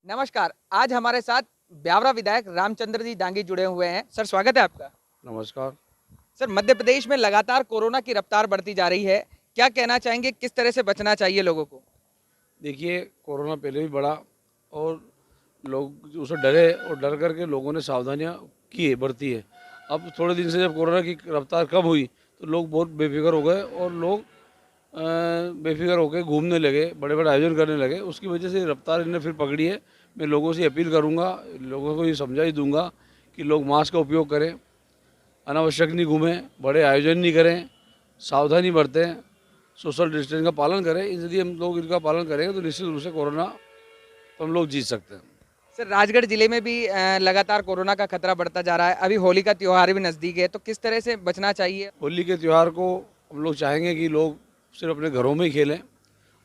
नमस्कार। आज हमारे साथ ब्यावरा विधायक रामचंद्र जी डांगी जुड़े हुए हैं। सर, स्वागत है आपका। नमस्कार। सर, मध्य प्रदेश में लगातार कोरोना की रफ्तार बढ़ती जा रही है। क्या कहना चाहेंगे, किस तरह से बचना चाहिए लोगों को? देखिए, कोरोना पहले भी बढ़ा और लोग उससे डरे और डर करके लोगों ने सावधानियां की है, बरती है। अब थोड़े दिन से जब कोरोना की रफ्तार कम हुई तो लोग बहुत बेफिक्र हो गए और लोग बेफिक्र होकर घूमने लगे, बड़े बड़े आयोजन करने लगे। उसकी वजह से रफ्तार इन्हें फिर पकड़ी है। मैं लोगों से अपील करूंगा, लोगों को ये समझा ही दूंगा कि लोग मास्क का उपयोग करें, अनावश्यक नहीं घूमें, बड़े आयोजन नहीं करें, सावधानी बरतें, सोशल डिस्टेंस का पालन करें। यदि हम लोग इनका पालन करेंगे तो निश्चित रूप से कोरोना तो हम लोग जीत सकते हैं। सर, राजगढ़ जिले में भी लगातार कोरोना का खतरा बढ़ता जा रहा है। अभी होली का त्योहार भी नजदीक है, तो किस तरह से बचना चाहिए? होली के त्यौहार को हम लोग चाहेंगे कि लोग सिर्फ अपने घरों में ही खेलें,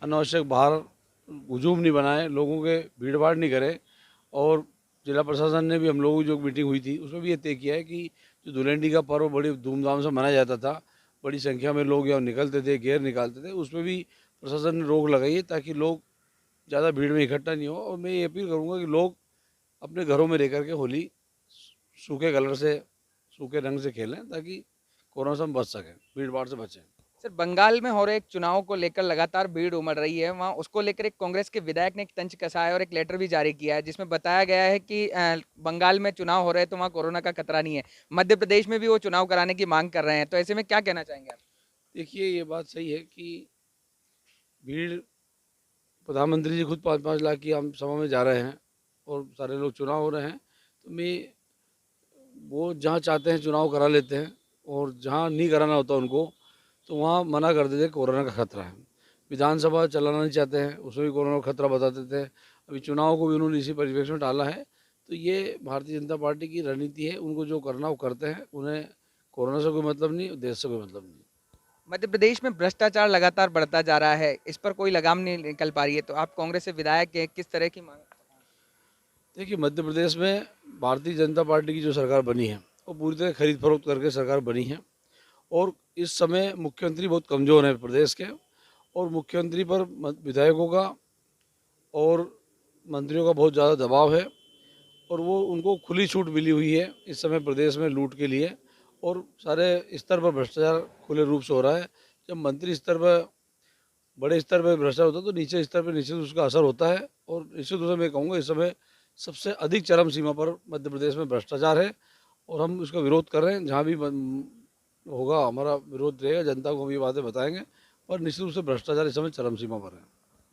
अनावश्यक बाहर हुजूम नहीं बनाएं, लोगों के भीड़ भाड़ नहीं करें। और जिला प्रशासन ने भी, हम लोगों की जो मीटिंग हुई थी उसमें भी ये तय किया है कि जो धुलेंडी का पर्व बड़ी धूमधाम से मनाया जाता था, बड़ी संख्या में लोग यहाँ निकलते थे, गेर निकालते थे, उसमें भी प्रशासन ने रोक लगाई है ताकि लोग ज़्यादा भीड़ में इकट्ठा नहीं हो। और मैं ये अपील करूँगा कि लोग अपने घरों में रह करके होली सूखे कलर से, सूखे रंग से खेलें ताकि कोरोना से हम बच सकें, भीड़ भाड़ से बचें। सर, बंगाल में हो रहे एक चुनाव को लेकर लगातार भीड़ उमड़ रही है। वहाँ उसको लेकर एक कांग्रेस के विधायक ने एक तंज कसा है और एक लेटर भी जारी किया है, जिसमें बताया गया है कि बंगाल में चुनाव हो रहे हैं तो वहाँ कोरोना का खतरा नहीं है। मध्य प्रदेश में भी वो चुनाव कराने की मांग कर रहे हैं, तो ऐसे में क्या कहना चाहेंगे आप? देखिए, ये बात सही है कि भीड़, प्रधानमंत्री जी खुद 5-5 लाख की आम सभा में जा रहे हैं और सारे लोग चुनाव हो रहे हैं। तो मैं, वो जहाँ चाहते हैं चुनाव करा लेते हैं और जहाँ नहीं कराना होता उनको तो वहाँ मना कर देते हैं, कोरोना का खतरा है। विधानसभा चलाना नहीं चाहते हैं, उसमें भी कोरोना का खतरा बता देते हैं। अभी चुनाव को भी उन्होंने इसी परिप्रेक्ष्य में डाला है। तो ये भारतीय जनता पार्टी की रणनीति है, उनको जो करना वो करते हैं। उन्हें कोरोना से कोई मतलब नहीं, देश से कोई मतलब नहीं। मध्य प्रदेश में भ्रष्टाचार लगातार बढ़ता जा रहा है, इस पर कोई लगाम नहीं निकल पा रही है, तो आप कांग्रेस से विधायक हैं, किस तरह की मांग? देखिए, मध्य प्रदेश में भारतीय जनता पार्टी की जो सरकार बनी है वो पूरी तरह खरीद फरोख्त करके सरकार बनी है। और इस समय मुख्यमंत्री बहुत कमज़ोर हैं प्रदेश के, और मुख्यमंत्री पर विधायकों का और मंत्रियों का बहुत ज़्यादा दबाव है। और वो, उनको खुली छूट मिली हुई है इस समय प्रदेश में लूट के लिए। और सारे स्तर पर भ्रष्टाचार खुले रूप से हो रहा है। जब मंत्री स्तर पर, बड़े स्तर पर भ्रष्टाचार होता है तो नीचे स्तर पर निश्चित उसका असर होता है। और निश्चित रूप से मैं कहूँगा इस समय सबसे अधिक चरम सीमा पर मध्य प्रदेश में भ्रष्टाचार है। और हम इसका विरोध कर रहे हैं, जहाँ भी होगा हमारा विरोध रहेगा, जनता को हम ये बातें बताएंगे। पर निश्चित रूप से भ्रष्टाचार इस समय चरम सीमा पर है।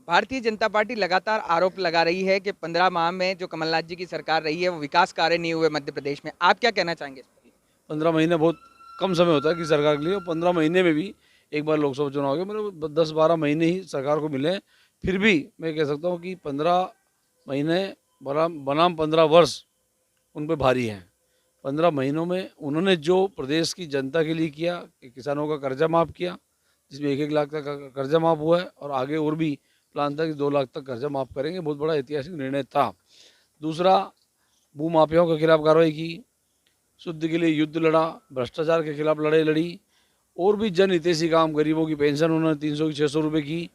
भारतीय जनता पार्टी लगातार आरोप लगा रही है कि 15 माह में जो कमलनाथ जी की सरकार रही है वो विकास कार्य नहीं हुए मध्य प्रदेश में। आप क्या कहना चाहेंगे इस पर? 15 महीने बहुत कम समय होता है कि सरकार के लिए। और 15 महीने में भी एक बार लोकसभा चुनाव हो गया, मतलब 10-12 महीने ही सरकार को मिले। फिर भी मैं कह सकता हूँ कि 15 महीने बनाम 15 वर्ष उन पर भारी हैं। 15 महीनों में उन्होंने जो प्रदेश की जनता के लिए किया, कि किसानों का कर्जा माफ़ किया, जिसमें 1-1 लाख तक का कर्जा माफ़ हुआ है, और आगे और भी प्लान था कि 2 लाख तक कर्जा माफ़ करेंगे। बहुत बड़ा ऐतिहासिक निर्णय था। दूसरा, भूमाफियाओं के खिलाफ कार्रवाई की, शुद्ध के लिए युद्ध लड़ा, भ्रष्टाचार के खिलाफ लड़ाई लड़ी, और भी जन हितैषी काम, गरीबों की पेंशन उन्होंने 300 की 600 रुपये की,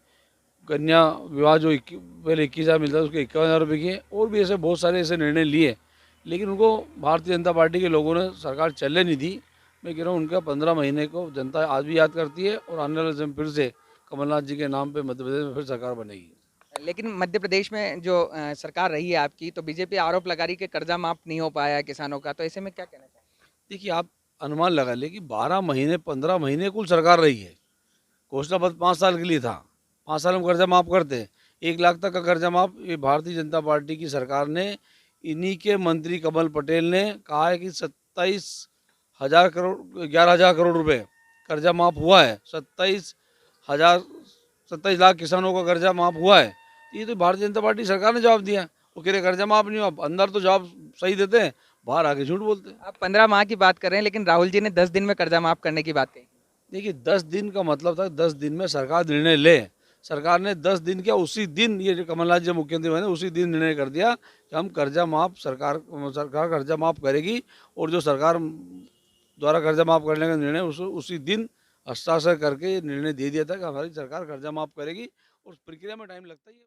कन्या विवाह जो पहले 21,000 मिलता था उसके 51,000 रुपये किए, और भी ऐसे बहुत सारे ऐसे निर्णय लिए। लेकिन उनको भारतीय जनता पार्टी के लोगों ने सरकार चलने नहीं दी। मैं कह रहा हूँ उनका 15 महीने को जनता आज भी याद करती है, और आने वाले समय फिर से कमलनाथ जी के नाम पे मध्य प्रदेश में फिर सरकार बनेगी। लेकिन मध्य प्रदेश में जो सरकार रही है आपकी, तो बीजेपी आरोप लगा रही है कि कर्जा माफ नहीं हो पाया है किसानों का, तो ऐसे में क्या कहना चाहेंगे? देखिए, आप अनुमान लगा लें कि 12 महीने 15 महीने कुल सरकार रही है। घोषणा पत्र 5 साल के लिए था, 5 साल में कर्जा माफ़ करते, 1 लाख तक का कर्जा माफ़। ये भारतीय जनता पार्टी की सरकार ने, इन्हीं के मंत्री कमल पटेल ने कहा है कि 27,000 करोड़, 11,000 करोड़ रुपए कर्जा माफ़ हुआ है। 27,000, 27 लाख किसानों का कर्जा माफ़ हुआ है। ये तो भारतीय जनता पार्टी सरकार ने जवाब दिया। वो कह रहे कर्जा माफ़ नहीं हुआ, अंदर तो जवाब सही देते हैं, बाहर आके झूठ बोलते हैं। आप 15 माह की बात कर रहे हैं, लेकिन राहुल जी ने 10 दिन में कर्जा माफ करने की बात कही। देखिए, 10 दिन का मतलब था 10 दिन में सरकार निर्णय ले। सरकार ने 10 दिन क्या, उसी दिन, ये जो कमलनाथ जी मुख्यमंत्री बने उसी दिन निर्णय कर दिया कि हम कर्जा माफ, सरकार सरकार कर्जा माफ करेगी। और जो सरकार द्वारा कर्जा माफ करने का निर्णय, उसी दिन हस्ताक्षर करके निर्णय दे दिया था कि हमारी सरकार कर्जा माफ करेगी। और उस प्रक्रिया में टाइम लगता ही है।